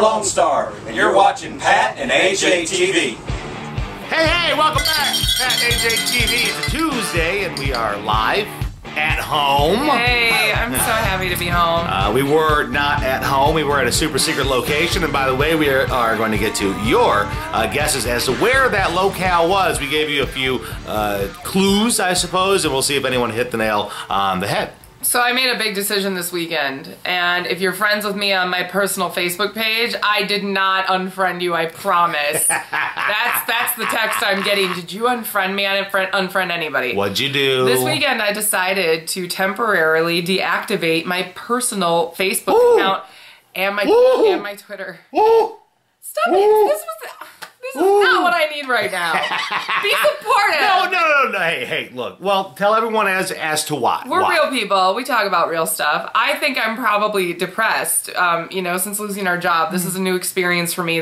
Lone Star, and you're watching Pat and AJ TV. Hey, welcome back. Pat and AJ TV. It's a Tuesday, and we are live at home. Hey, I'm so happy to be home. We were not at home. We were at a super secret location, and by the way, we are going to get to your guesses as to where that locale was. We gave you a few clues, I suppose, and we'll see if anyone hit the nail on the head. So I made a big decision this weekend, and if you're friends with me on my personal Facebook page, I did not unfriend you, I promise. That's the text I'm getting. Did you unfriend me? I didn't unfriend anybody. What'd you do? This weekend I decided to temporarily deactivate my personal Facebook account and my Twitter. Stop it! This is not what I need right now. Be supportive. No. Hey, look. Well, tell everyone as to why. We're real people. We talk about real stuff. I think I'm probably depressed. Since losing our job, this is a new experience for me.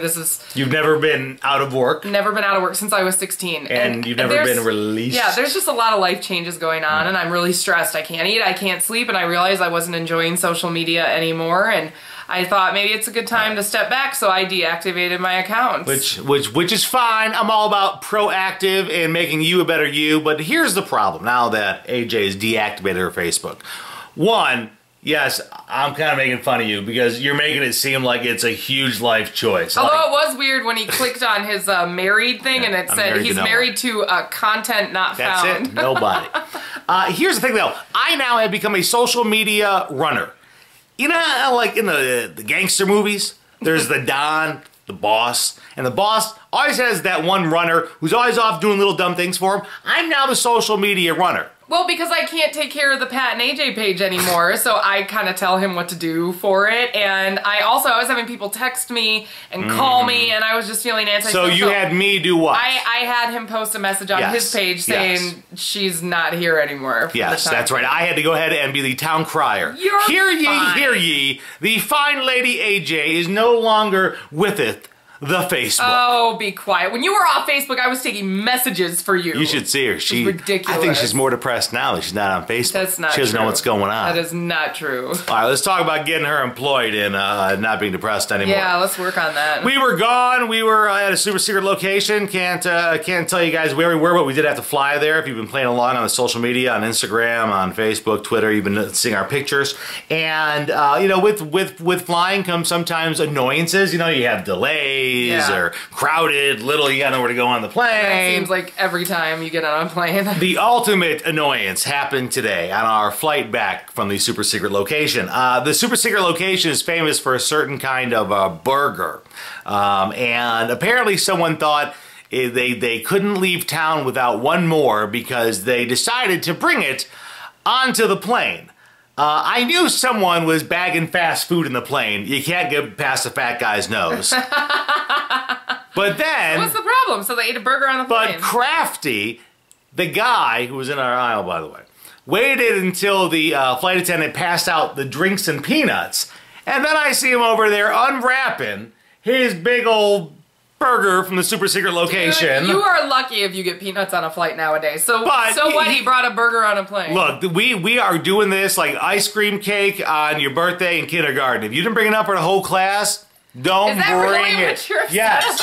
You've never been out of work. Never been out of work since I was 16. And you've never been released. Yeah, there's just a lot of life changes going on, and I'm really stressed. I can't eat, I can't sleep, and I realized I wasn't enjoying social media anymore, and I thought maybe it's a good time to step back, so I deactivated my account. Which is fine. I'm all about proactive and making you a better you, but here's the problem now that AJ has deactivated her Facebook. One, yes, I'm kind of making fun of you because you're making it seem like it's a huge life choice. Although it was weird when he clicked on his married thing and it said he's married to content not found. That's it, nobody. Here's the thing though, I now have become a social media runner. You know how, like in the gangster movies, there's the Don, the boss, and the boss always has that one runner who's always off doing little dumb things for him. I'm now the social media runner. Well, because I can't take care of the Pat and AJ page anymore, so I kind of tell him what to do for it. And I was having people text me and call me, and I was just feeling antisocial. So you had me do what? I had him post a message on his page saying she's not here anymore. Yes, that's right. I had to go ahead and be the town crier. Hear ye, the fine lady AJ is no longer with it. The Facebook. Oh, be quiet. When you were off Facebook, I was taking messages for you. You should see her. She's ridiculous. I think she's more depressed now that she's not on Facebook. That's not true. She doesn't know what's going on. That is not true. All right, let's talk about getting her employed and not being depressed anymore. Yeah, let's work on that. We were gone. We were at a super secret location. Can't tell you guys where we were, but we did have to fly there. If you've been playing along on the social media, on Instagram, on Facebook, Twitter, you've been seeing our pictures. And with flying comes sometimes annoyances. You know, you have delays or crowded, little, you gotta know where to go on the plane. That seems like every time you get on a plane. The ultimate annoyance happened today on our flight back from the super secret location. The super secret location is famous for a certain kind of burger. And apparently someone thought they couldn't leave town without one more because they decided to bring it onto the plane. I knew someone was bagging fast food in the plane. You can't get past the fat guy's nose. But then... What's the problem? So they ate a burger on the plane. But Crafty, the guy who was in our aisle, by the way, waited until the flight attendant passed out the drinks and peanuts. And then I see him over there unwrapping his big old burger from the super secret location. Dude, you are lucky if you get peanuts on a flight nowadays. So what? He brought a burger on a plane. Look, we are doing this like ice cream cake on your birthday in kindergarten. If you didn't bring enough for the whole class, don't bring really it. What you're Yes.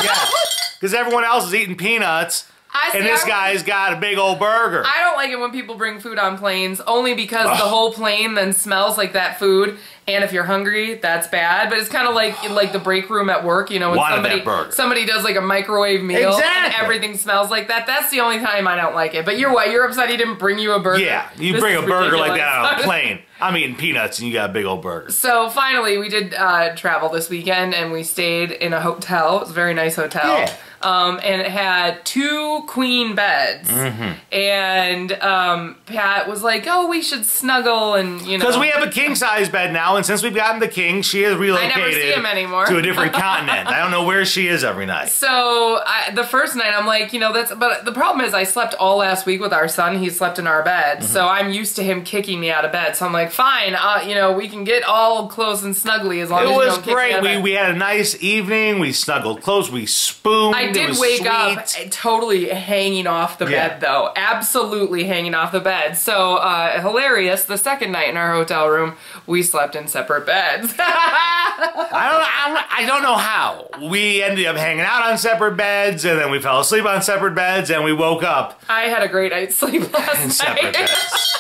Because everyone else is eating peanuts. And this guy's got a big old burger. I don't like it when people bring food on planes, only because the whole plane then smells like that food. And if you're hungry, that's bad. But it's kind of like the break room at work, you know, when somebody does like a microwave meal and everything smells like that. That's the only time I don't like it. But you're upset he didn't bring you a burger. Yeah, you bring a burger like that on a plane. I'm eating peanuts and you got a big old burger. So finally, we did travel this weekend and we stayed in a hotel. It was a very nice hotel. Yeah. And it had 2 queen beds. And Pat was like, oh, we should snuggle and, you know. Because we have a king-size bed now, and since we've gotten the king, she has relocated I never see him anymore. to a different continent. I don't know where she is every night. So the first night, I'm like, you know, but the problem is I slept all last week with our son. He slept in our bed. So I'm used to him kicking me out of bed. So I'm like, fine, you know, we can get all close and snuggly as long as you don't kick me out of bed. We had a nice evening. We snuggled close. We spooned. I did wake up totally hanging off the bed, though. Absolutely hanging off the bed. So, hilarious. The second night in our hotel room, we slept in separate beds. I don't know how. We ended up hanging out on separate beds, and then we fell asleep on separate beds, and we woke up. I had a great night's sleep last night. Separate beds.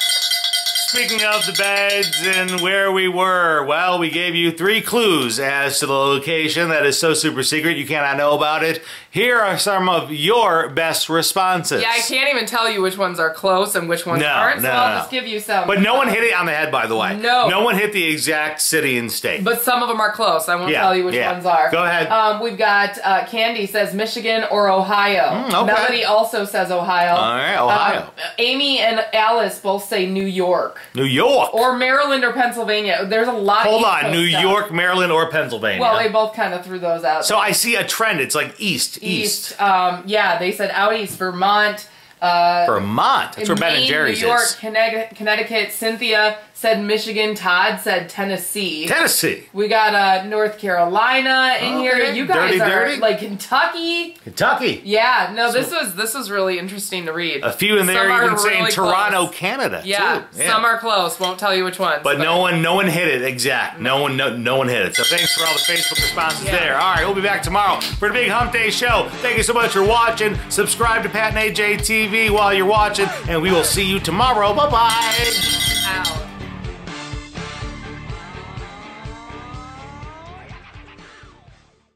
Speaking of the beds and where we were, well, we gave you 3 clues as to the location that is so super secret you cannot know about it. Here are some of your best responses. Yeah, I can't even tell you which ones are close and which ones aren't, so I'll just give you some. But no one hit it on the head, by the way. No. No one hit the exact city and state. But some of them are close. I won't tell you which ones are. Go ahead. We've got Candy says Michigan or Ohio. Okay. Melody also says Ohio. All right, Ohio. Amy and Alice both say New York. New York. Or Maryland or Pennsylvania. There's a lot of Hold on, New York, Maryland, or Pennsylvania. Well, they both kind of threw those out. So I see a trend. It's like east. Yeah, they said out east, Vermont. Vermont. That's where Ben and Jerry's New York, is. Connecticut. Cynthia said Michigan. Todd said Tennessee. Tennessee. We got North Carolina in here. You guys are like Kentucky. Kentucky. Yeah. No, this was really interesting to read. A few in there even saying really Toronto, Canada. Yeah, too. Some are close. Won't tell you which ones. But no one hit it exact. No one hit it. So thanks for all the Facebook responses there. All right, we'll be back tomorrow for the Big Hump Day Show. Thank you so much for watching. Subscribe to Pat and AJ TV while you're watching, and we will see you tomorrow. Bye-bye. Ow.